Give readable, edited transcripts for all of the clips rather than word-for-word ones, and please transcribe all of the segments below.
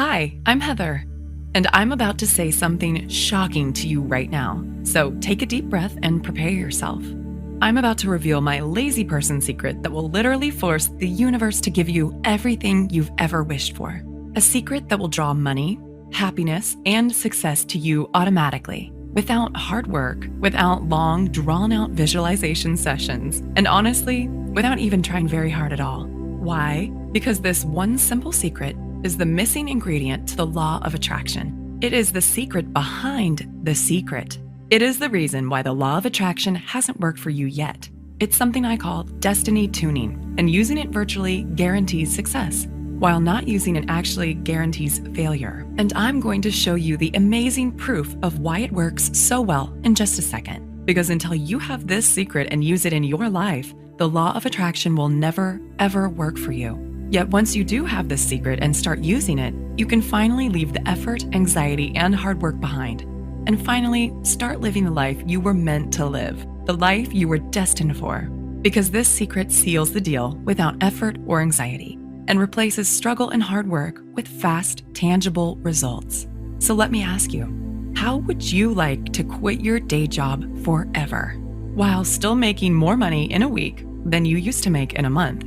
Hi, I'm Heather, and I'm about to say something shocking to you right now. So take a deep breath and prepare yourself. I'm about to reveal my lazy person secret that will literally force the universe to give you everything you've ever wished for. A secret that will draw money, happiness, and success to you automatically, without hard work, without long, drawn-out visualization sessions, and honestly, without even trying very hard at all. Why? Because this one simple secret is the missing ingredient to the law of attraction. It is the secret behind the secret. It is the reason why the law of attraction hasn't worked for you yet. It's something I call destiny tuning, and using it virtually guarantees success, while not using it actually guarantees failure. And I'm going to show you the amazing proof of why it works so well in just a second. Because until you have this secret and use it in your life, the law of attraction will never, ever work for you. Yet once you do have this secret and start using it, you can finally leave the effort, anxiety, and hard work behind. And finally, start living the life you were meant to live, the life you were destined for. Because this secret seals the deal without effort or anxiety and replaces struggle and hard work with fast, tangible results. So let me ask you, how would you like to quit your day job forever while still making more money in a week than you used to make in a month?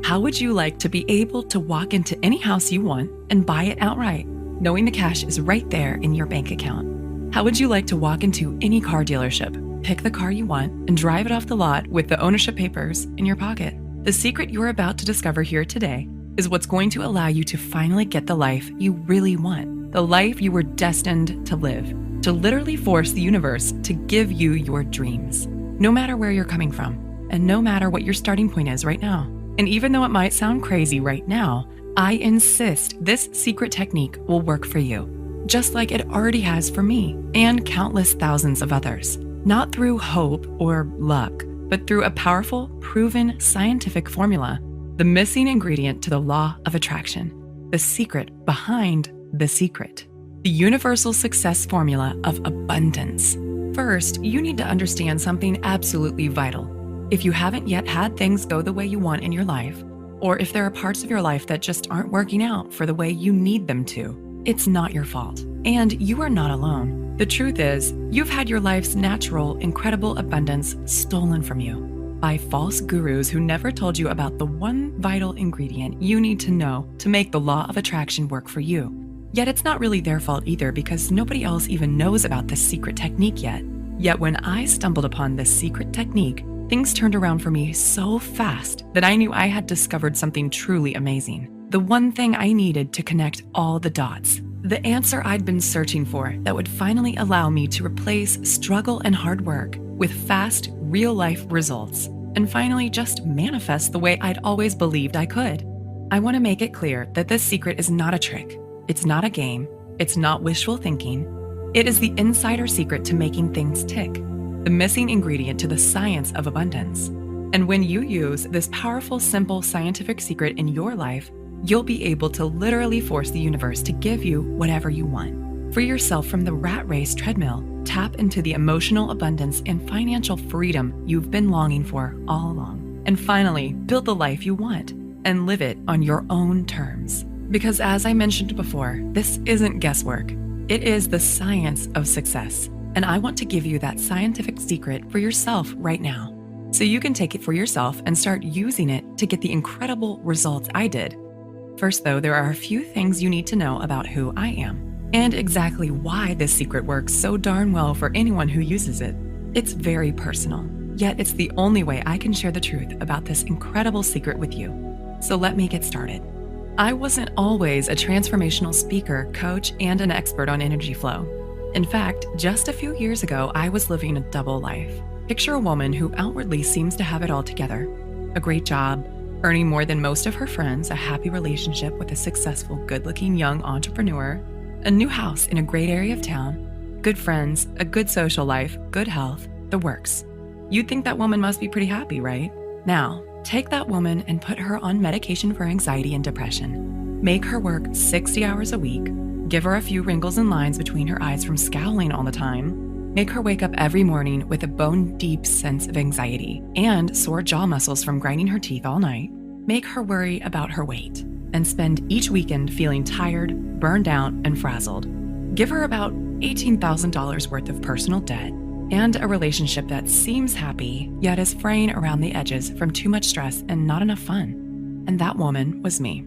How would you like to be able to walk into any house you want and buy it outright, knowing the cash is right there in your bank account? How would you like to walk into any car dealership, pick the car you want, and drive it off the lot with the ownership papers in your pocket? The secret you're about to discover here today is what's going to allow you to finally get the life you really want, the life you were destined to live, to literally force the universe to give you your dreams, no matter where you're coming from, and no matter what your starting point is right now. And even though it might sound crazy right now, I insist this secret technique will work for you, just like it already has for me and countless thousands of others. Not through hope or luck, but through a powerful, proven scientific formula, the missing ingredient to the law of attraction, the secret behind the secret, the universal success formula of abundance. First, you need to understand something absolutely vital. If you haven't yet had things go the way you want in your life, or if there are parts of your life that just aren't working out for the way you need them to, it's not your fault. And you are not alone. The truth is, you've had your life's natural, incredible abundance stolen from you by false gurus who never told you about the one vital ingredient you need to know to make the law of attraction work for you. Yet it's not really their fault either, because nobody else even knows about this secret technique yet. Yet when I stumbled upon this secret technique, things turned around for me so fast that I knew I had discovered something truly amazing. The one thing I needed to connect all the dots. The answer I'd been searching for that would finally allow me to replace struggle and hard work with fast, real-life results, and finally just manifest the way I'd always believed I could. I want to make it clear that this secret is not a trick. It's not a game. It's not wishful thinking. It is the insider secret to making things tick, the missing ingredient to the science of abundance. And when you use this powerful, simple scientific secret in your life, you'll be able to literally force the universe to give you whatever you want. Free yourself from the rat race treadmill. Tap into the emotional abundance and financial freedom you've been longing for all along. And finally, build the life you want and live it on your own terms. Because as I mentioned before, this isn't guesswork. It is the science of success. And I want to give you that scientific secret for yourself right now, so you can take it for yourself and start using it to get the incredible results I did. First though, there are a few things you need to know about who I am, and exactly why this secret works so darn well for anyone who uses it. It's very personal, yet it's the only way I can share the truth about this incredible secret with you. So let me get started. I wasn't always a transformational speaker, coach, and an expert on energy flow. In fact, just a few years ago, I was living a double life. Picture a woman who outwardly seems to have it all together. A great job, earning more than most of her friends, a happy relationship with a successful, good-looking young entrepreneur, a new house in a great area of town, good friends, a good social life, good health, the works. You'd think that woman must be pretty happy, right? Now, take that woman and put her on medication for anxiety and depression. Make her work 60 hours a week. Give her a few wrinkles and lines between her eyes from scowling all the time. Make her wake up every morning with a bone-deep sense of anxiety and sore jaw muscles from grinding her teeth all night. Make her worry about her weight. and spend each weekend feeling tired, burned out, and frazzled. Give her about $18,000 worth of personal debt and a relationship that seems happy, yet is fraying around the edges from too much stress and not enough fun. And that woman was me,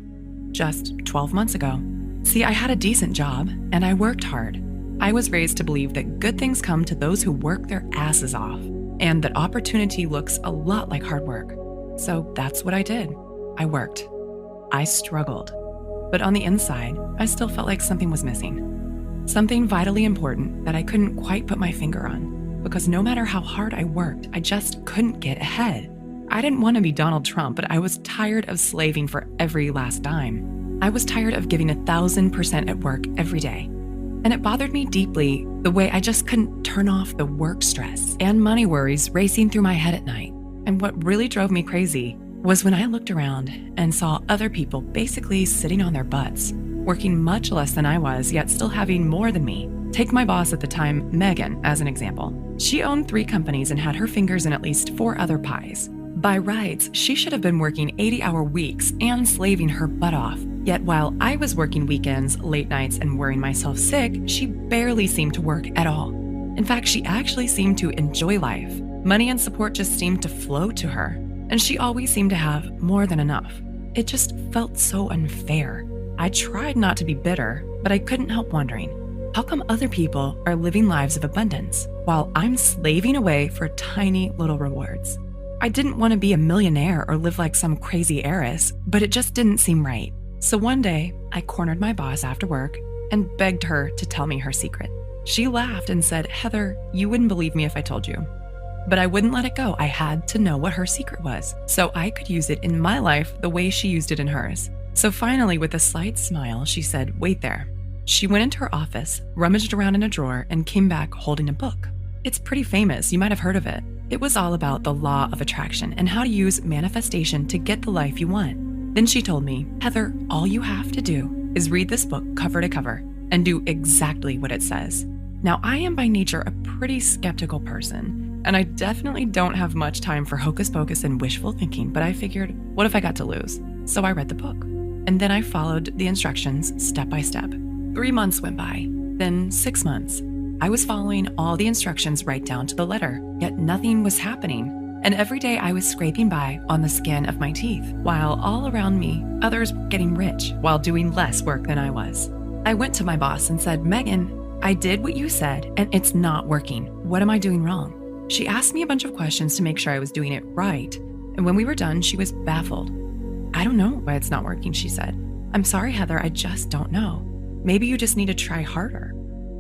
just 12 months ago. See, I had a decent job, and I worked hard. I was raised to believe that good things come to those who work their asses off, and that opportunity looks a lot like hard work. So that's what I did. I worked. I struggled. But on the inside, I still felt like something was missing. Something vitally important that I couldn't quite put my finger on, because no matter how hard I worked, I just couldn't get ahead. I didn't want to be Donald Trump, but I was tired of slaving for every last dime. I was tired of giving 1,000% at work every day. And it bothered me deeply the way I just couldn't turn off the work stress and money worries racing through my head at night. And what really drove me crazy was when I looked around and saw other people basically sitting on their butts, working much less than I was, yet still having more than me. Take my boss at the time, Megan, as an example. She owned 3 companies and had her fingers in at least 4 other pies. By rights, she should have been working 80-hour weeks and slaving her butt off. Yet while I was working weekends, late nights, and worrying myself sick, she barely seemed to work at all. In fact, she actually seemed to enjoy life. Money and support just seemed to flow to her, and she always seemed to have more than enough. It just felt so unfair. I tried not to be bitter, but I couldn't help wondering, how come other people are living lives of abundance while I'm slaving away for tiny little rewards? I didn't want to be a millionaire or live like some crazy heiress, but it just didn't seem right. So one day, I cornered my boss after work and begged her to tell me her secret. She laughed and said, "Heather, you wouldn't believe me if I told you." But I wouldn't let it go. I had to know what her secret was, so I could use it in my life the way she used it in hers. So finally, with a slight smile, she said, "Wait there." She went into her office, rummaged around in a drawer, and came back holding a book. It's pretty famous. You might have heard of it. It was all about the law of attraction and how to use manifestation to get the life you want. Then she told me, "Heather, all you have to do is read this book cover to cover and do exactly what it says." Now, I am by nature a pretty skeptical person, and I definitely don't have much time for hocus pocus and wishful thinking, but I figured, what if I got to lose? So I read the book, and then I followed the instructions step by step. 3 months went by, then 6 months. I was following all the instructions right down to the letter, yet nothing was happening. And every day I was scraping by on the skin of my teeth, while all around me, others were getting rich while doing less work than I was. I went to my boss and said, "Megan, I did what you said, and it's not working. What am I doing wrong?" She asked me a bunch of questions to make sure I was doing it right. And when we were done, she was baffled. "I don't know why it's not working," she said. "I'm sorry, Heather, I just don't know. Maybe you just need to try harder."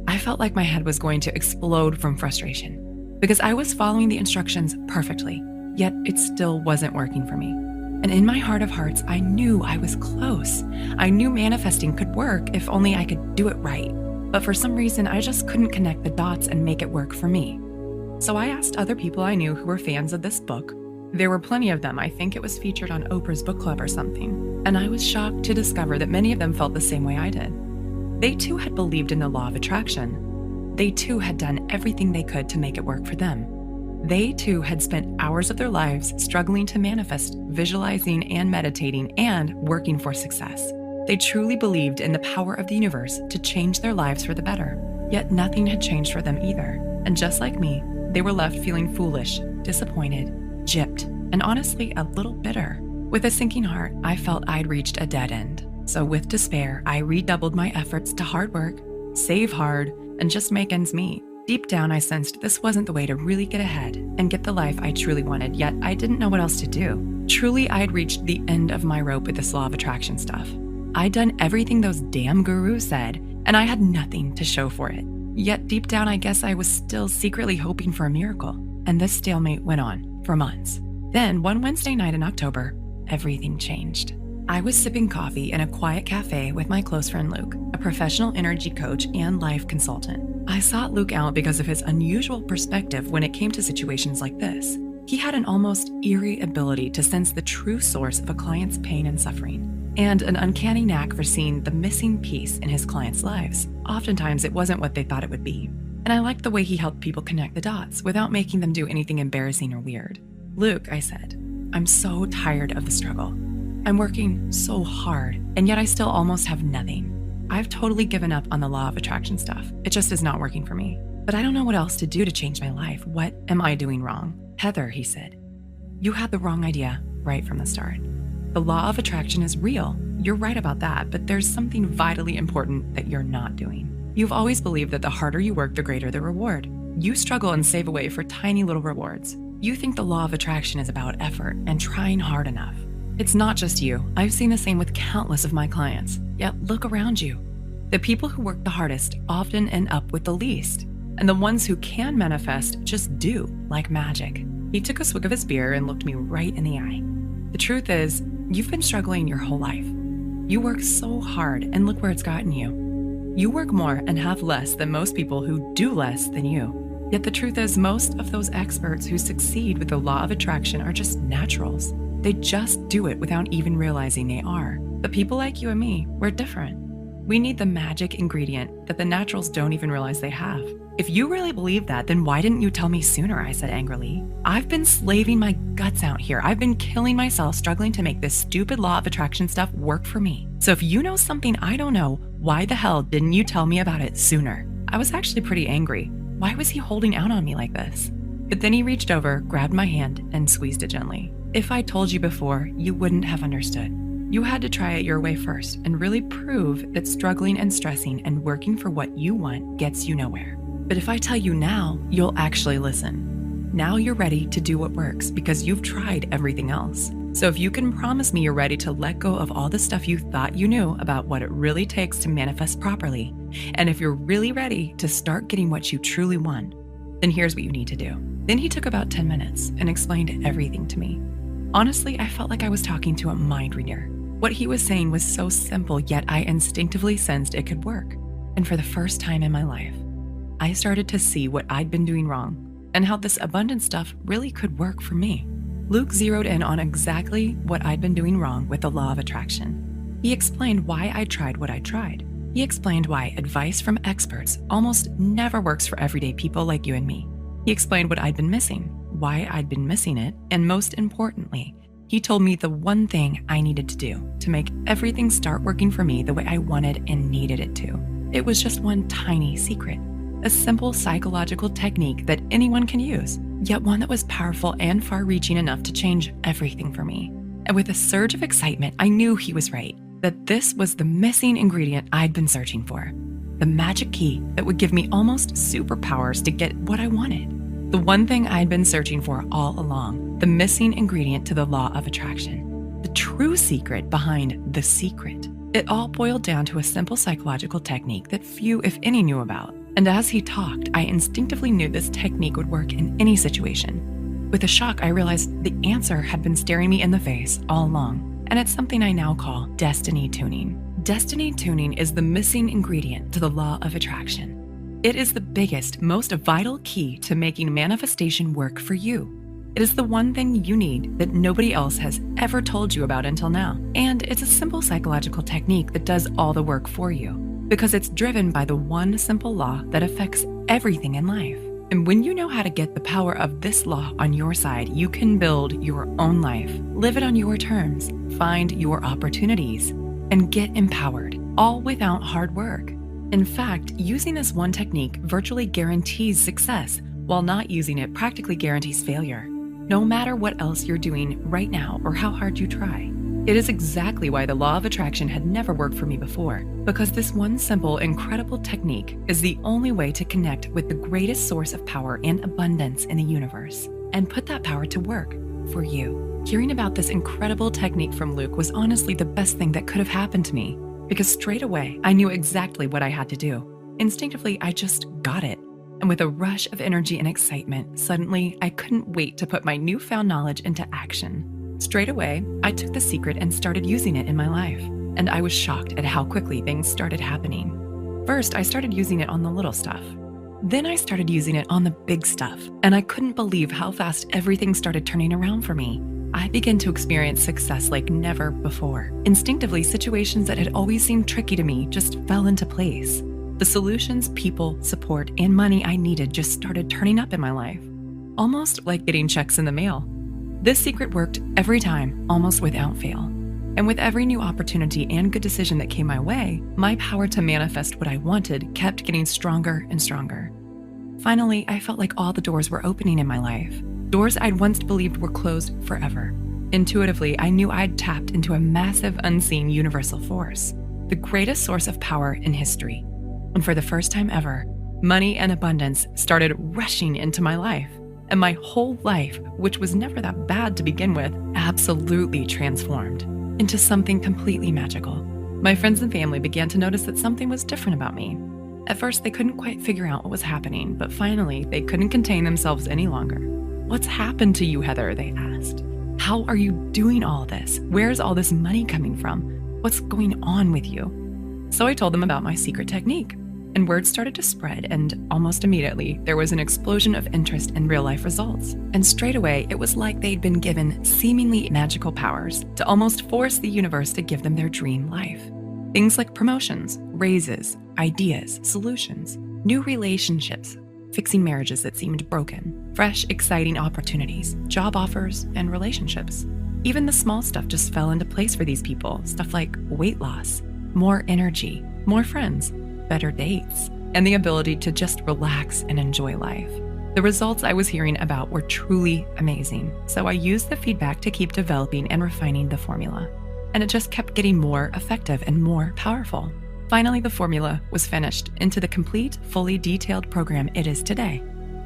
I felt like my head was going to explode from frustration because I was following the instructions perfectly, yet it still wasn't working for me. And in my heart of hearts, I knew I was close. I knew manifesting could work if only I could do it right. But for some reason, I just couldn't connect the dots and make it work for me. So I asked other people I knew who were fans of this book. There were plenty of them. I think it was featured on Oprah's book club or something. And I was shocked to discover that many of them felt the same way I did. They too had believed in the law of attraction. They too had done everything they could to make it work for them. They too had spent hours of their lives struggling to manifest, visualizing and meditating, and working for success. They truly believed in the power of the universe to change their lives for the better. Yet nothing had changed for them either. And just like me, they were left feeling foolish, disappointed, gypped, and honestly a little bitter. With a sinking heart, I felt I'd reached a dead end. So with despair, I redoubled my efforts to hard work, save hard, and just make ends meet. Deep down, I sensed this wasn't the way to really get ahead and get the life I truly wanted, yet I didn't know what else to do. Truly, I had reached the end of my rope with this law of attraction stuff. I'd done everything those damn gurus said, and I had nothing to show for it. Yet deep down, I guess I was still secretly hoping for a miracle. And this stalemate went on for months. Then, one Wednesday night in October, everything changed. I was sipping coffee in a quiet cafe with my close friend Luke, a professional energy coach and life consultant. I sought Luke out because of his unusual perspective when it came to situations like this. He had an almost eerie ability to sense the true source of a client's pain and suffering, and an uncanny knack for seeing the missing piece in his clients' lives. Oftentimes, it wasn't what they thought it would be. And I liked the way he helped people connect the dots without making them do anything embarrassing or weird. "Luke," I said, "I'm so tired of the struggle. I'm working so hard, and yet I still almost have nothing. I've totally given up on the law of attraction stuff. It just is not working for me. But I don't know what else to do to change my life. What am I doing wrong? Heather, he said, you had the wrong idea right from the start. The law of attraction is real. You're right about that, but there's something vitally important that you're not doing. You've always believed that the harder you work, the greater the reward. You struggle and save away for tiny little rewards. You think the law of attraction is about effort and trying hard enough. It's not just you. I've seen the same with countless of my clients. Yet look around you. The people who work the hardest often end up with the least. And the ones who can manifest just do, like magic. He took a swig of his beer and looked me right in the eye. The truth is, you've been struggling your whole life. You work so hard, and look where it's gotten you. You work more and have less than most people who do less than you. Yet the truth is, most of those experts who succeed with the law of attraction are just naturals. They just do it without even realizing they are. But people like you and me, we're different. We need the magic ingredient that the naturals don't even realize they have. If you really believe that, then why didn't you tell me sooner? I said angrily. I've been slaving my guts out here. I've been killing myself struggling to make this stupid law of attraction stuff work for me. So if you know something I don't know, why the hell didn't you tell me about it sooner? I was actually pretty angry. Why was he holding out on me like this? But then he reached over, grabbed my hand, and squeezed it gently. If I told you before, you wouldn't have understood. You had to try it your way first and really prove that struggling and stressing and working for what you want gets you nowhere. But if I tell you now, you'll actually listen. Now you're ready to do what works because you've tried everything else. So if you can promise me you're ready to let go of all the stuff you thought you knew about what it really takes to manifest properly, and if you're really ready to start getting what you truly want, then here's what you need to do. Then he took about 10 minutes and explained everything to me. Honestly, I felt like I was talking to a mind reader. What he was saying was so simple, yet I instinctively sensed it could work. And for the first time in my life, I started to see what I'd been doing wrong and how this abundant stuff really could work for me. Luke zeroed in on exactly what I'd been doing wrong with the law of attraction. He explained why I tried what I tried. He explained why advice from experts almost never works for everyday people like you and me. He explained what I'd been missing, why I'd been missing it, and most importantly, he told me the one thing I needed to do to make everything start working for me the way I wanted and needed it to. It was just one tiny secret, a simple psychological technique that anyone can use, yet one that was powerful and far-reaching enough to change everything for me. And with a surge of excitement, I knew he was right, that this was the missing ingredient I'd been searching for, the magic key that would give me almost superpowers to get what I wanted. The one thing I'd been searching for all along, the missing ingredient to the law of attraction, the true secret behind the secret. It all boiled down to a simple psychological technique that few, if any, knew about. And as he talked, I instinctively knew this technique would work in any situation. With a shock, I realized the answer had been staring me in the face all along, and it's something I now call destiny tuning. Destiny tuning is the missing ingredient to the law of attraction. It is the biggest, most vital key to making manifestation work for you. It is the one thing you need that nobody else has ever told you about until now. And it's a simple psychological technique that does all the work for you because it's driven by the one simple law that affects everything in life. And when you know how to get the power of this law on your side, you can build your own life, live it on your terms, find your opportunities, and get empowered, all without hard work. In fact, using this one technique virtually guarantees success, while not using it practically guarantees failure, no matter what else you're doing right now or how hard you try. It is exactly why the law of attraction had never worked for me before, because this one simple, incredible technique is the only way to connect with the greatest source of power and abundance in the universe, and put that power to work for you. Hearing about this incredible technique from Luke was honestly the best thing that could have happened to me, because straight away, I knew exactly what I had to do. Instinctively, I just got it. And with a rush of energy and excitement, suddenly, I couldn't wait to put my newfound knowledge into action. Straight away, I took the secret and started using it in my life. And I was shocked at how quickly things started happening. First, I started using it on the little stuff. Then I started using it on the big stuff. And I couldn't believe how fast everything started turning around for me. I began to experience success like never before. Instinctively, situations that had always seemed tricky to me just fell into place. The solutions, people, support, and money I needed just started turning up in my life, almost like getting checks in the mail. This secret worked every time, almost without fail. And with every new opportunity and good decision that came my way, my power to manifest what I wanted kept getting stronger and stronger. Finally, I felt like all the doors were opening in my life, doors I'd once believed were closed forever. Intuitively, I knew I'd tapped into a massive, unseen universal force, the greatest source of power in history. And for the first time ever, money and abundance started rushing into my life. And my whole life, which was never that bad to begin with, absolutely transformed into something completely magical. My friends and family began to notice that something was different about me. At first, they couldn't quite figure out what was happening, but finally, they couldn't contain themselves any longer. "What's happened to you, Heather?" they asked. "How are you doing all this? Where's all this money coming from? What's going on with you?" So I told them about my secret technique, and word started to spread, and almost immediately, there was an explosion of interest in real-life results. And straight away, it was like they'd been given seemingly magical powers to almost force the universe to give them their dream life. Things like promotions, raises, ideas, solutions, new relationships, fixing marriages that seemed broken, fresh, exciting opportunities, job offers, and relationships. Even the small stuff just fell into place for these people, stuff like weight loss, more energy, more friends, better dates, and the ability to just relax and enjoy life. The results I was hearing about were truly amazing, so I used the feedback to keep developing and refining the formula. And it just kept getting more effective and more powerful. Finally, the formula was finished into the complete, fully detailed program it is today.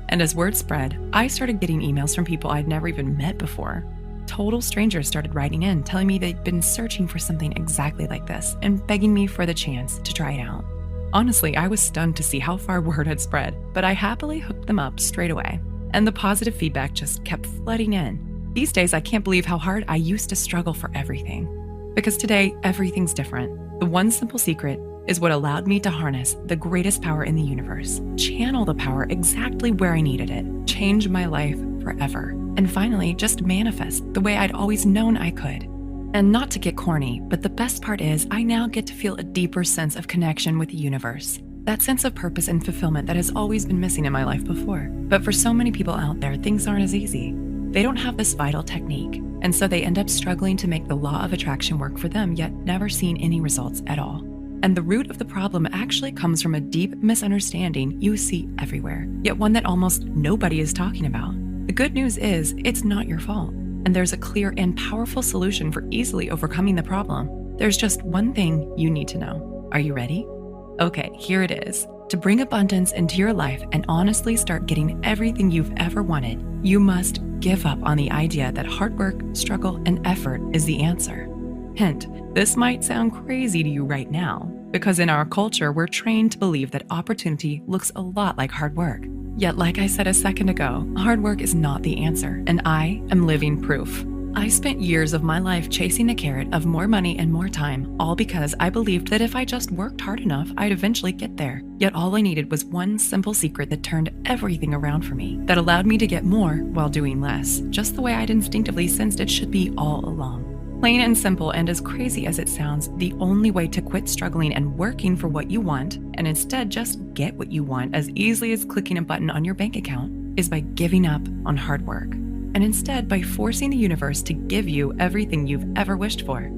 And as word spread, I started getting emails from people I'd never even met before. Total strangers started writing in, telling me they'd been searching for something exactly like this and begging me for the chance to try it out. Honestly, I was stunned to see how far word had spread, but I happily hooked them up straight away. And the positive feedback just kept flooding in. These days, I can't believe how hard I used to struggle for everything. Because today, everything's different. The one simple secret is what allowed me to harness the greatest power in the universe, channel the power exactly where I needed it, change my life forever, and finally just manifest the way I'd always known I could. And not to get corny, but the best part is I now get to feel a deeper sense of connection with the universe. That sense of purpose and fulfillment that has always been missing in my life before. But for so many people out there, things aren't as easy. They don't have this vital technique, and so they end up struggling to make the law of attraction work for them, yet never seeing any results at all. And the root of the problem actually comes from a deep misunderstanding you see everywhere, yet one that almost nobody is talking about. The good news is, it's not your fault, and there's a clear and powerful solution for easily overcoming the problem. There's just one thing you need to know. Are you ready? Okay, here it is. To bring abundance into your life and honestly start getting everything you've ever wanted, you must give up on the idea that hard work, struggle, and effort is the answer. Hint, this might sound crazy to you right now, because in our culture, we're trained to believe that opportunity looks a lot like hard work. Yet, like I said a second ago, hard work is not the answer, and I am living proof. I spent years of my life chasing the carrot of more money and more time, all because I believed that if I just worked hard enough, I'd eventually get there. Yet all I needed was one simple secret that turned everything around for me, that allowed me to get more while doing less, just the way I'd instinctively sensed it should be all along. Plain and simple, and as crazy as it sounds, the only way to quit struggling and working for what you want, and instead just get what you want as easily as clicking a button on your bank account, is by giving up on hard work. And instead by forcing the universe to give you everything you've ever wished for.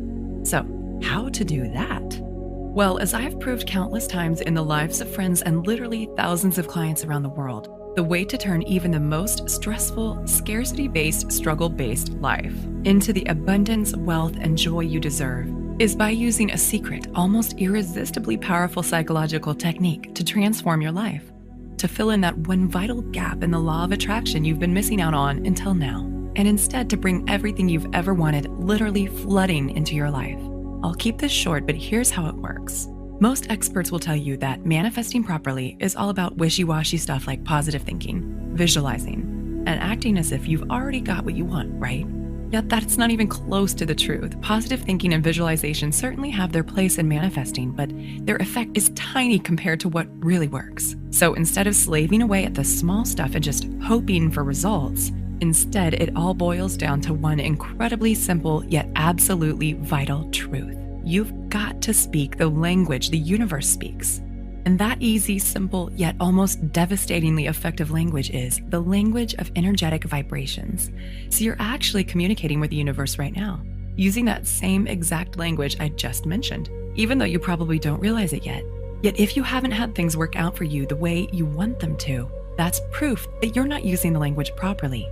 So, how to do that? Well, as I've proved countless times in the lives of friends and literally thousands of clients around the world, the way to turn even the most stressful, scarcity-based, struggle-based life into the abundance, wealth, and joy you deserve is by using a secret, almost irresistibly powerful psychological technique to transform your life, to fill in that one vital gap in the law of attraction you've been missing out on until now, and instead to bring everything you've ever wanted literally flooding into your life. I'll keep this short, but here's how it works. Most experts will tell you that manifesting properly is all about wishy-washy stuff like positive thinking, visualizing, and acting as if you've already got what you want, right? Yet that's not even close to the truth. Positive thinking and visualization certainly have their place in manifesting, but their effect is tiny compared to what really works. So instead of slaving away at the small stuff and just hoping for results, instead it all boils down to one incredibly simple yet absolutely vital truth. You've got to speak the language the universe speaks. And that easy, simple, yet almost devastatingly effective language is the language of energetic vibrations. So you're actually communicating with the universe right now. using that same exact language I just mentioned, even though you probably don't realize it yet. Yet if you haven't had things work out for you the way you want them to, that's proof that you're not using the language properly.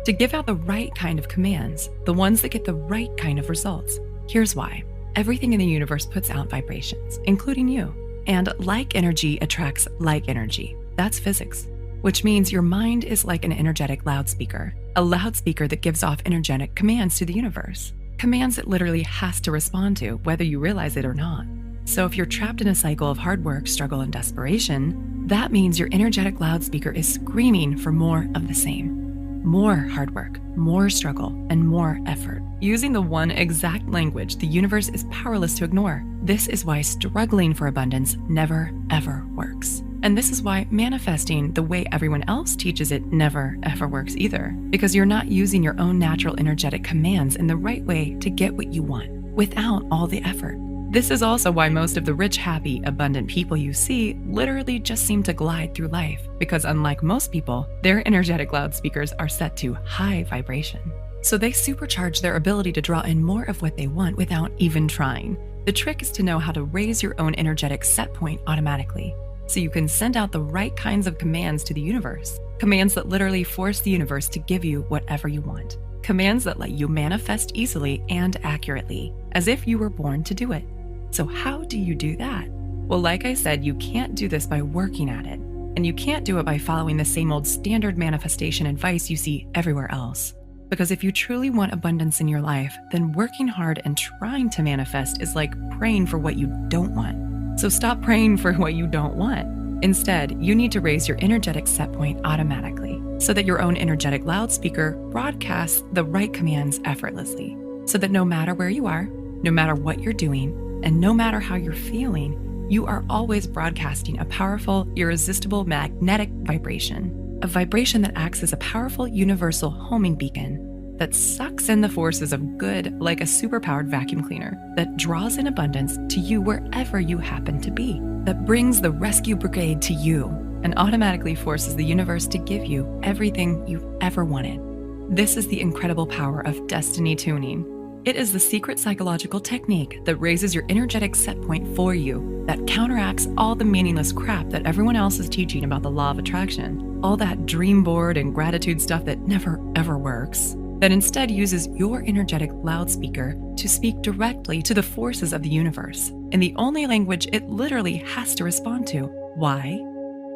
To give out the right kind of commands, the ones that get the right kind of results. Here's why. Everything in the universe puts out vibrations, including you. And like energy attracts like energy. That's physics. Which means your mind is like an energetic loudspeaker, a loudspeaker that gives off energetic commands to the universe. Commands it literally has to respond to, whether you realize it or not. So if you're trapped in a cycle of hard work, struggle, and desperation, that means your energetic loudspeaker is screaming for more of the same. More hard work, more struggle, and more effort. Using the one exact language the universe is powerless to ignore. This is why struggling for abundance never, ever works. And this is why manifesting the way everyone else teaches it never, ever works either. Because you're not using your own natural energetic commands in the right way to get what you want, without all the effort. This is also why most of the rich, happy, abundant people you see literally just seem to glide through life, because unlike most people, their energetic loudspeakers are set to high vibration. So they supercharge their ability to draw in more of what they want without even trying. The trick is to know how to raise your own energetic set point automatically, so you can send out the right kinds of commands to the universe. Commands that literally force the universe to give you whatever you want. Commands that let you manifest easily and accurately, as if you were born to do it. So how do you do that? Well, like I said, you can't do this by working at it. And you can't do it by following the same old standard manifestation advice you see everywhere else. Because if you truly want abundance in your life, then working hard and trying to manifest is like praying for what you don't want. So stop praying for what you don't want. Instead, you need to raise your energetic set point automatically, so that your own energetic loudspeaker broadcasts the right commands effortlessly. So that no matter where you are, no matter what you're doing, and no matter how you're feeling, you are always broadcasting a powerful, irresistible magnetic vibration. A vibration that acts as a powerful universal homing beacon that sucks in the forces of good like a superpowered vacuum cleaner, that draws in abundance to you wherever you happen to be, that brings the rescue brigade to you and automatically forces the universe to give you everything you've ever wanted. This is the incredible power of destiny tuning. It is the secret psychological technique that raises your energetic set point for you, that counteracts all the meaningless crap that everyone else is teaching about the law of attraction, all that dream board and gratitude stuff that never ever works, that instead uses your energetic loudspeaker to speak directly to the forces of the universe in the only language it literally has to respond to. Why?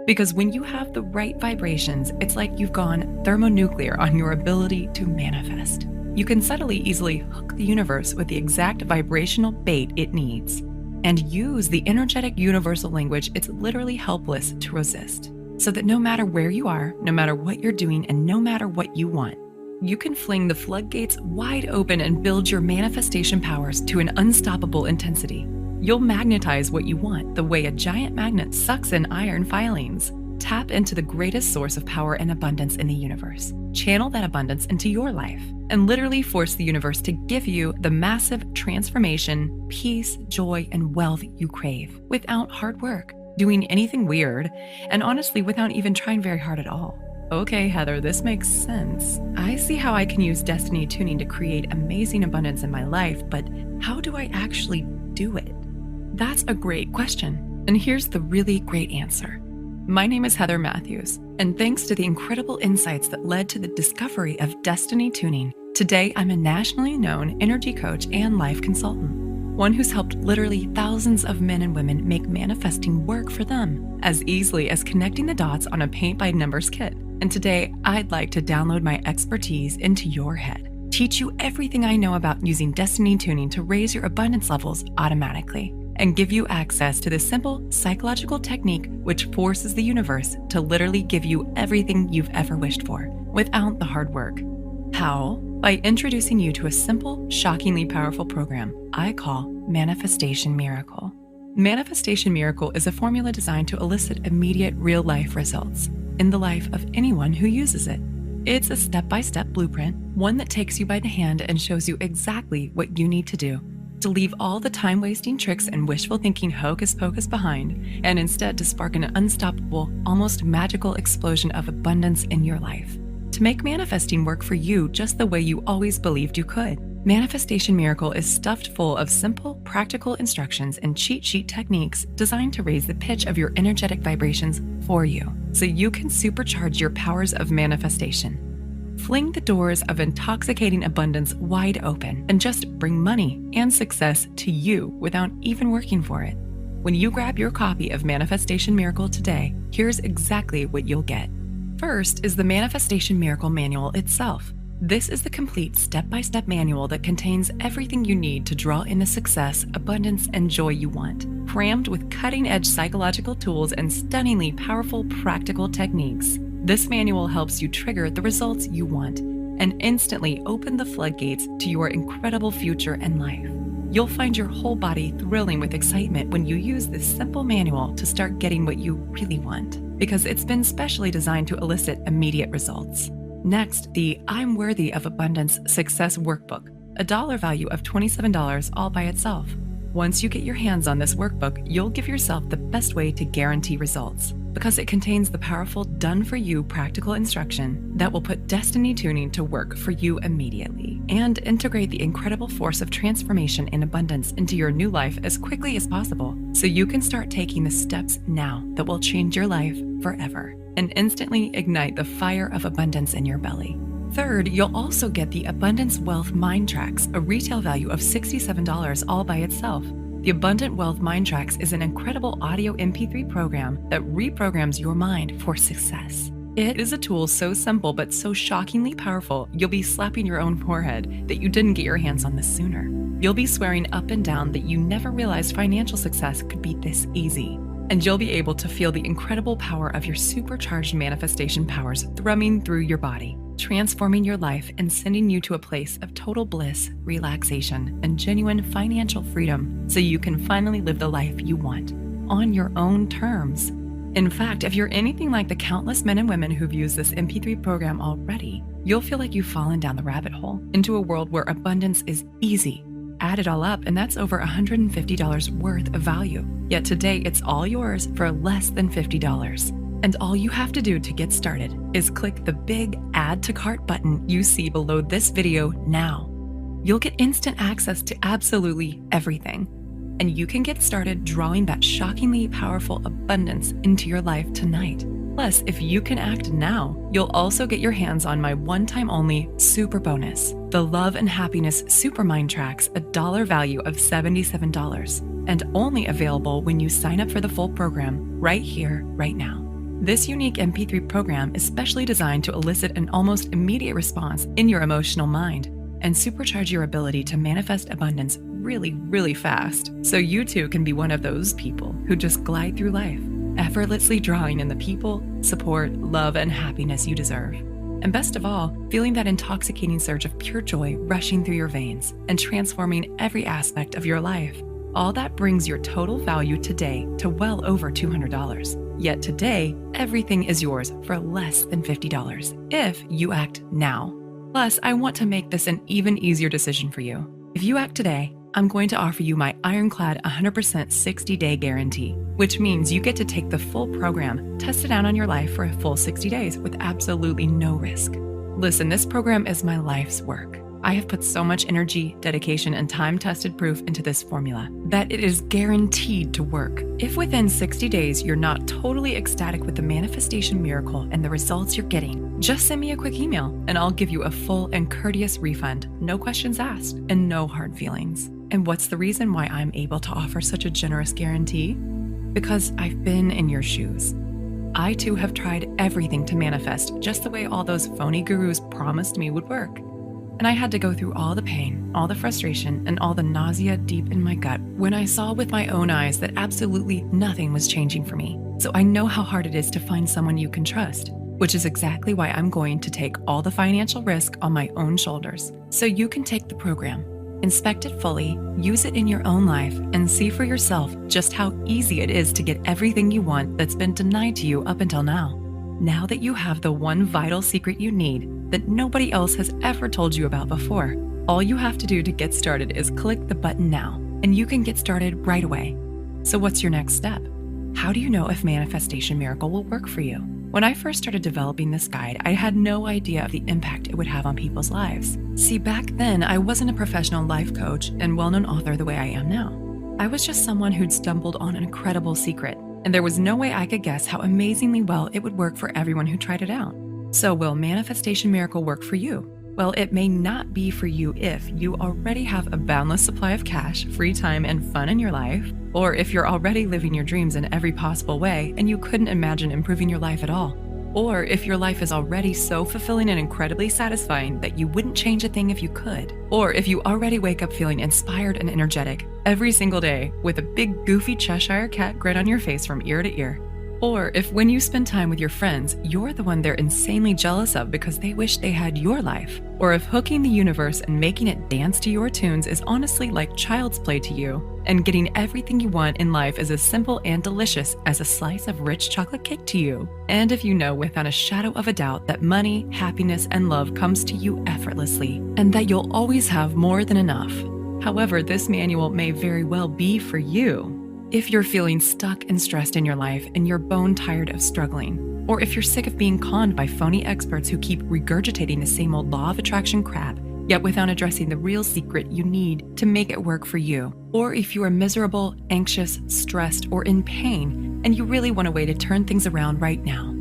Because when you have the right vibrations, it's like you've gone thermonuclear on your ability to manifest. You can subtly easily hook the universe with the exact vibrational bait it needs and use the energetic universal language it's literally helpless to resist. So that no matter where you are, no matter what you're doing, and no matter what you want, you can fling the floodgates wide open and build your manifestation powers to an unstoppable intensity. You'll magnetize what you want the way a giant magnet sucks in iron filings. Tap into the greatest source of power and abundance in the universe. Channel that abundance into your life and literally force the universe to give you the massive transformation, peace, joy, and wealth you crave without hard work, doing anything weird, and honestly without even trying very hard at all. Okay, Heather, this makes sense. I see how I can use destiny tuning to create amazing abundance in my life, but how do I actually do it? That's a great question, and here's the really great answer. My name is Heather Matthews, and thanks to the incredible insights that led to the discovery of destiny tuning, today I'm a nationally known energy coach and life consultant, one who's helped literally thousands of men and women make manifesting work for them as easily as connecting the dots on a paint-by-numbers kit. And today, I'd like to download my expertise into your head, teach you everything I know about using destiny tuning to raise your abundance levels automatically, and give you access to the simple psychological technique which forces the universe to literally give you everything you've ever wished for without the hard work. How? By introducing you to a simple, shockingly powerful program I call Manifestation Miracle. Manifestation Miracle is a formula designed to elicit immediate real-life results in the life of anyone who uses it. It's a step-by-step blueprint, one that takes you by the hand and shows you exactly what you need to do to leave all the time-wasting tricks and wishful thinking hocus pocus behind, and instead to spark an unstoppable, almost magical explosion of abundance in your life. To make manifesting work for you just the way you always believed you could. Manifestation Miracle is stuffed full of simple, practical instructions and cheat sheet techniques designed to raise the pitch of your energetic vibrations for you, so you can supercharge your powers of manifestation. Fling the doors of intoxicating abundance wide open and just bring money and success to you without even working for it. When you grab your copy of Manifestation Miracle today, here's exactly what you'll get. First is the Manifestation Miracle Manual itself. This is the complete step-by-step manual that contains everything you need to draw in the success, abundance, and joy you want, crammed with cutting-edge psychological tools and stunningly powerful practical techniques. This manual helps you trigger the results you want and instantly open the floodgates to your incredible future and life. You'll find your whole body thrilling with excitement when you use this simple manual to start getting what you really want, because it's been specially designed to elicit immediate results. Next, the I'm Worthy of Abundance Success Workbook, a dollar value of $27 all by itself. Once you get your hands on this workbook, you'll give yourself the best way to guarantee results, because it contains the powerful done-for-you practical instruction that will put destiny tuning to work for you immediately and integrate the incredible force of transformation and abundance into your new life as quickly as possible, so you can start taking the steps now that will change your life forever and instantly ignite the fire of abundance in your belly. Third, you'll also get the Abundance Wealth Mind Tracks, a retail value of $67 all by itself. The Abundant Wealth Mind Tracks is an incredible audio MP3 program that reprograms your mind for success. It is a tool so simple but so shockingly powerful, you'll be slapping your own forehead that you didn't get your hands on this sooner. You'll be swearing up and down that you never realized financial success could be this easy. And you'll be able to feel the incredible power of your supercharged manifestation powers thrumming through your body, transforming your life and sending you to a place of total bliss, relaxation, and genuine financial freedom so you can finally live the life you want on your own terms. In fact, if you're anything like the countless men and women who've used this MP3 program already, you'll feel like you've fallen down the rabbit hole into a world where abundance is easy. Add it all up, and that's over $150 worth of value. Yet today, it's all yours for less than $50. And all you have to do to get started is click the big Add to Cart button you see below this video now. You'll get instant access to absolutely everything, and you can get started drawing that shockingly powerful abundance into your life tonight. Plus, if you can act now, you'll also get your hands on my one-time only super bonus, the Love and Happiness Super Mind Tracks, a dollar value of $77, and only available when you sign up for the full program right here, right now. This unique MP3 program is specially designed to elicit an almost immediate response in your emotional mind and supercharge your ability to manifest abundance really, really fast, so you too can be one of those people who just glide through life, effortlessly drawing in the people, support, love, and happiness you deserve. And best of all, feeling that intoxicating surge of pure joy rushing through your veins and transforming every aspect of your life. All that brings your total value today to well over $200. Yet today, everything is yours for less than $50 if you act now. Plus, I want to make this an even easier decision for you. If you act today, I'm going to offer you my ironclad 100% 60-day guarantee, which means you get to take the full program, test it out on your life for a full 60 days with absolutely no risk. Listen, this program is my life's work. I have put so much energy, dedication, and time-tested proof into this formula that it is guaranteed to work. If within 60 days you're not totally ecstatic with the manifestation miracle and the results you're getting, just send me a quick email and I'll give you a full and courteous refund, no questions asked, and no hard feelings. And what's the reason why I'm able to offer such a generous guarantee? Because I've been in your shoes. I too have tried everything to manifest just the way all those phony gurus promised me would work. And I had to go through all the pain, all the frustration, and all the nausea deep in my gut when I saw with my own eyes that absolutely nothing was changing for me. So I know how hard it is to find someone you can trust, which is exactly why I'm going to take all the financial risk on my own shoulders. So you can take the program, inspect it fully, use it in your own life, and see for yourself just how easy it is to get everything you want that's been denied to you up until now. Now that you have the one vital secret you need that nobody else has ever told you about before, all you have to do to get started is click the button now, and you can get started right away. So what's your next step? How do you know if Manifestation Miracle will work for you? When I first started developing this guide, I had no idea of the impact it would have on people's lives. See, back then, I wasn't a professional life coach and well-known author the way I am now. I was just someone who'd stumbled on an incredible secret, and there was no way I could guess how amazingly well it would work for everyone who tried it out. So will Manifestation Miracle work for you? Well, it may not be for you if you already have a boundless supply of cash, free time, and fun in your life, or if you're already living your dreams in every possible way and you couldn't imagine improving your life at all, or if your life is already so fulfilling and incredibly satisfying that you wouldn't change a thing if you could, or if you already wake up feeling inspired and energetic every single day with a big goofy Cheshire cat grin on your face from ear to ear. Or if when you spend time with your friends, you're the one they're insanely jealous of because they wish they had your life. Or if hooking the universe and making it dance to your tunes is honestly like child's play to you, and getting everything you want in life is as simple and delicious as a slice of rich chocolate cake to you. And if you know without a shadow of a doubt that money, happiness, and love comes to you effortlessly, and that you'll always have more than enough. However, this manual may very well be for you. If you're feeling stuck and stressed in your life and you're bone tired of struggling, or if you're sick of being conned by phony experts who keep regurgitating the same old law of attraction crap, yet without addressing the real secret you need to make it work for you, or if you are miserable, anxious, stressed, or in pain, and you really want a way to turn things around right now,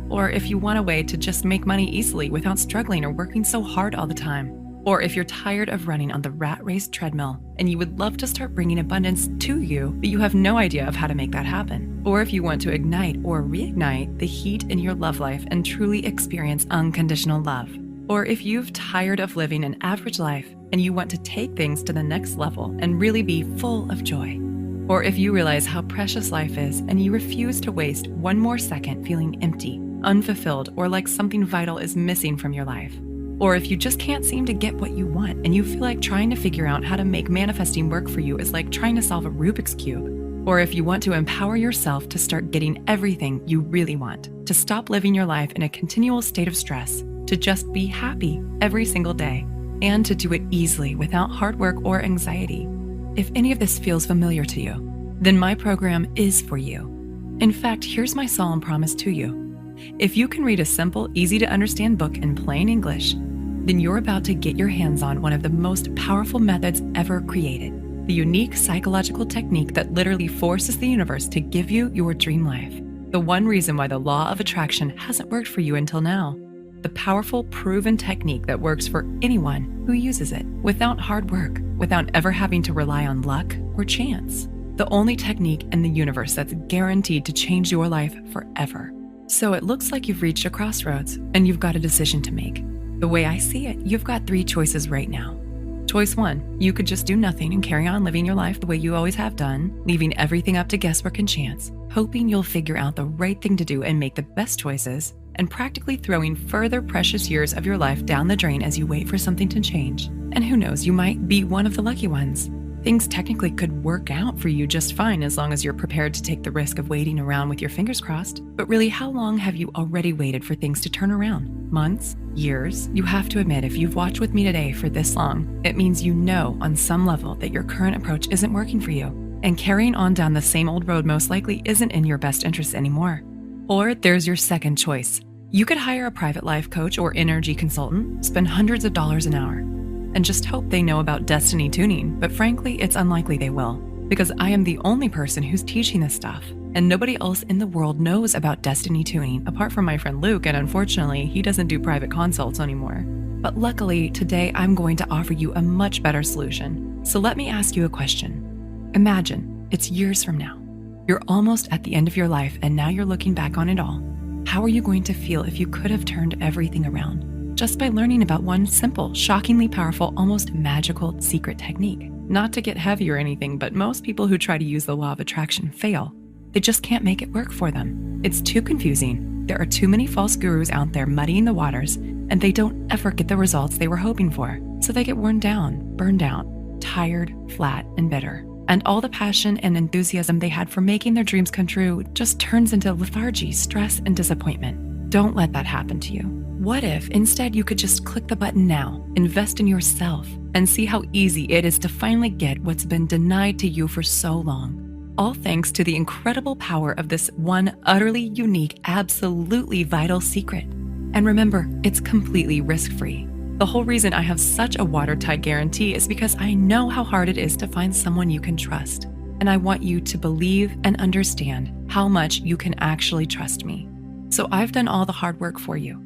or if you want a way to just make money easily without struggling or working so hard all the time, or if you're tired of running on the rat race treadmill and you would love to start bringing abundance to you, but you have no idea of how to make that happen. Or if you want to ignite or reignite the heat in your love life and truly experience unconditional love. Or if you've tired of living an average life and you want to take things to the next level and really be full of joy. Or if you realize how precious life is and you refuse to waste one more second feeling empty, unfulfilled, or like something vital is missing from your life. Or if you just can't seem to get what you want and you feel like trying to figure out how to make manifesting work for you is like trying to solve a Rubik's Cube. Or if you want to empower yourself to start getting everything you really want, to stop living your life in a continual state of stress, to just be happy every single day, and to do it easily without hard work or anxiety. If any of this feels familiar to you, then my program is for you. In fact, here's my solemn promise to you. If you can read a simple, easy to understand book in plain English, then you're about to get your hands on one of the most powerful methods ever created, the unique psychological technique that literally forces the universe to give you your dream life. The one reason why the law of attraction hasn't worked for you until now. The powerful, proven technique that works for anyone who uses it, without hard work, without ever having to rely on luck or chance. The only technique in the universe that's guaranteed to change your life forever. So it looks like you've reached a crossroads and you've got a decision to make. The way I see it, you've got 3 choices right now. Choice 1, you could just do nothing and carry on living your life the way you always have done, leaving everything up to guesswork and chance, hoping you'll figure out the right thing to do and make the best choices, and practically throwing further precious years of your life down the drain as you wait for something to change. And who knows, you might be one of the lucky ones. Things technically could work out for you just fine as long as you're prepared to take the risk of waiting around with your fingers crossed. But really, how long have you already waited for things to turn around? Months? Years? You have to admit, if you've watched with me today for this long, it means you know on some level that your current approach isn't working for you. And carrying on down the same old road most likely isn't in your best interest anymore. Or there's your second choice. You could hire a private life coach or energy consultant, spend hundreds of dollars an hour, and just hope they know about destiny tuning, but frankly, it's unlikely they will, because I am the only person who's teaching this stuff, and nobody else in the world knows about destiny tuning apart from my friend Luke, and unfortunately, he doesn't do private consults anymore. But luckily, today I'm going to offer you a much better solution. So let me ask you a question. Imagine it's years from now. You're almost at the end of your life, and now you're looking back on it all. How are you going to feel if you could have turned everything around? Just by learning about one simple, shockingly powerful, almost magical secret technique. Not to get heavy or anything, but most people who try to use the law of attraction fail. They just can't make it work for them. It's too confusing. There are too many false gurus out there muddying the waters, and they don't ever get the results they were hoping for. So they get worn down, burned out, tired, flat, and bitter. And all the passion and enthusiasm they had for making their dreams come true just turns into lethargy, stress, and disappointment. Don't let that happen to you. What if instead you could just click the button now, invest in yourself, and see how easy it is to finally get what's been denied to you for so long? all thanks to the incredible power of this one utterly unique, absolutely vital secret. And remember, it's completely risk-free. The whole reason I have such a watertight guarantee is because I know how hard it is to find someone you can trust. And I want you to believe and understand how much you can actually trust me. So I've done all the hard work for you.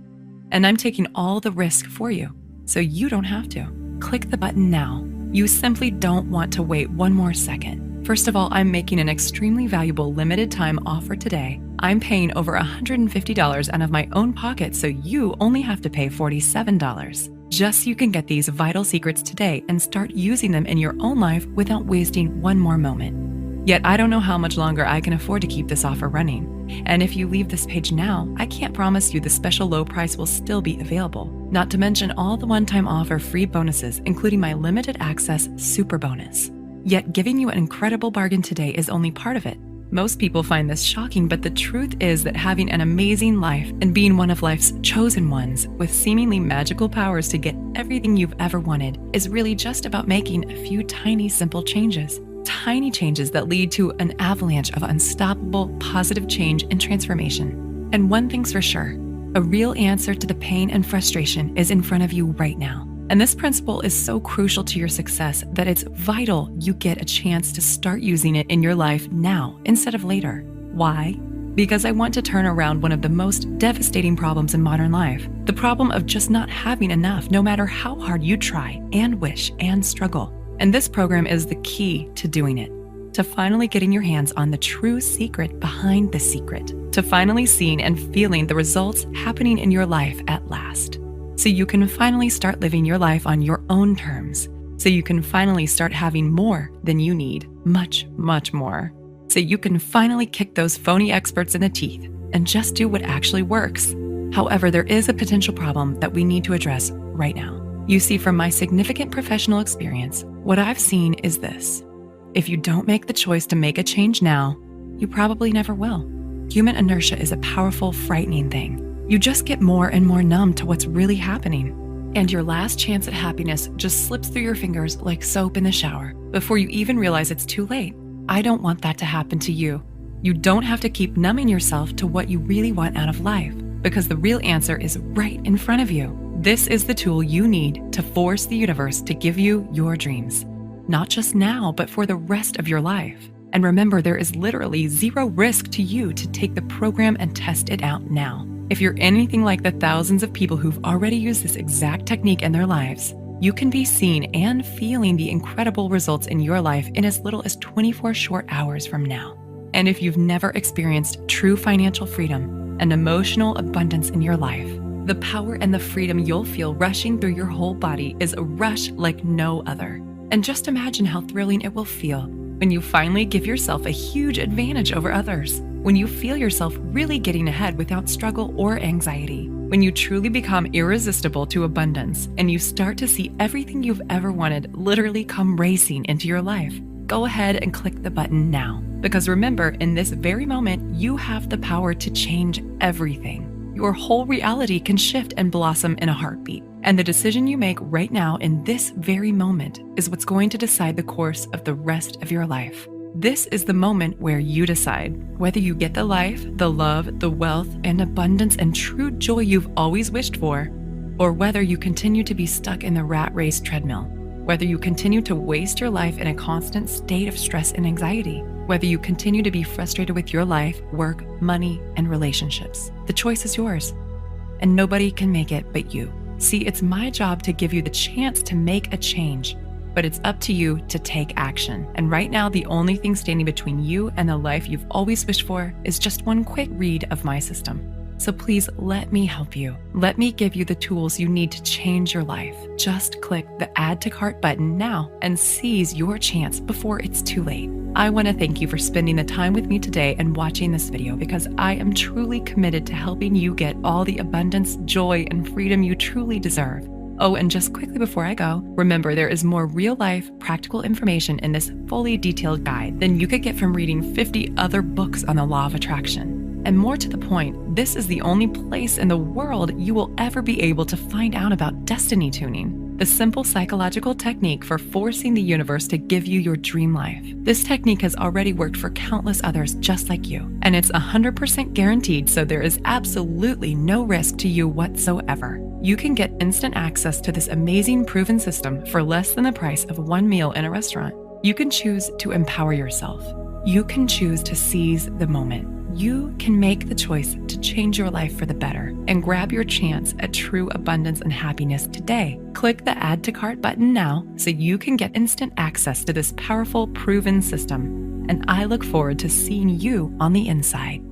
And I'm taking all the risk for you, so you don't have to. Click the button now. You simply don't want to wait one more second. First of all, I'm making an extremely valuable limited time offer today. I'm paying over $150 out of my own pocket, so you only have to pay $47. Just so you can get these vital secrets today and start using them in your own life without wasting one more moment. Yet I don't know how much longer I can afford to keep this offer running. And if you leave this page now, I can't promise you the special low price will still be available. Not to mention all the one-time offer free bonuses, including my limited access super bonus. Yet giving you an incredible bargain today is only part of it. Most people find this shocking, but the truth is that having an amazing life and being one of life's chosen ones with seemingly magical powers to get everything you've ever wanted is really just about making a few tiny, simple changes. Tiny changes that lead to an avalanche of unstoppable, positive change and transformation. And one thing's for sure, a real answer to the pain and frustration is in front of you right now. And this principle is so crucial to your success that it's vital you get a chance to start using it in your life now instead of later. Why? Because I want to turn around one of the most devastating problems in modern life, the problem of just not having enough no matter how hard you try and wish and struggle. And this program is the key to doing it, to finally getting your hands on the true secret behind the secret, to finally seeing and feeling the results happening in your life at last. So you can finally start living your life on your own terms. So you can finally start having more than you need, much, much more. So you can finally kick those phony experts in the teeth and just do what actually works. However, there is a potential problem that we need to address right now. You see, from my significant professional experience, what I've seen is this. If you don't make the choice to make a change now, you probably never will. Human inertia is a powerful, frightening thing. You just get more and more numb to what's really happening. And your last chance at happiness just slips through your fingers like soap in the shower before you even realize it's too late. I don't want that to happen to you. You don't have to keep numbing yourself to what you really want out of life, because the real answer is right in front of you. This is the tool you need to force the universe to give you your dreams. Not just now, but for the rest of your life. And remember, there is literally zero risk to you to take the program and test it out now. If you're anything like the thousands of people who've already used this exact technique in their lives, you can be seeing and feeling the incredible results in your life in as little as 24 short hours from now. And if you've never experienced true financial freedom and emotional abundance in your life, the power and the freedom you'll feel rushing through your whole body is a rush like no other. And just imagine how thrilling it will feel when you finally give yourself a huge advantage over others, when you feel yourself really getting ahead without struggle or anxiety, when you truly become irresistible to abundance and you start to see everything you've ever wanted literally come racing into your life. Go ahead and click the button now, because remember, in this very moment, you have the power to change everything. Your whole reality can shift and blossom in a heartbeat. And the decision you make right now in this very moment is what's going to decide the course of the rest of your life. This is the moment where you decide whether you get the life, the love, the wealth, and abundance and true joy you've always wished for, or whether you continue to be stuck in the rat race treadmill, whether you continue to waste your life in a constant state of stress and anxiety, whether you continue to be frustrated with your life, work, money, and relationships. The choice is yours, and nobody can make it but you. See, it's my job to give you the chance to make a change, but it's up to you to take action. And right now, the only thing standing between you and the life you've always wished for is just one quick read of my system. So please let me help you. Let me give you the tools you need to change your life. Just click the Add to Cart button now and seize your chance before it's too late. I want to thank you for spending the time with me today and watching this video, because I am truly committed to helping you get all the abundance, joy, and freedom you truly deserve. Oh, and just quickly before I go, remember there is more real-life, practical information in this fully detailed guide than you could get from reading 50 other books on the law of attraction. And more to the point, this is the only place in the world you will ever be able to find out about destiny tuning. the simple psychological technique for forcing the universe to give you your dream life. This technique has already worked for countless others just like you, and it's 100% guaranteed, so there is absolutely no risk to you whatsoever. You can get instant access to this amazing proven system for less than the price of one meal in a restaurant. You can choose to empower yourself. You can choose to seize the moment. You can make the choice to change your life for the better and grab your chance at true abundance and happiness today. Click the Add to Cart button now so you can get instant access to this powerful, proven system. And I look forward to seeing you on the inside.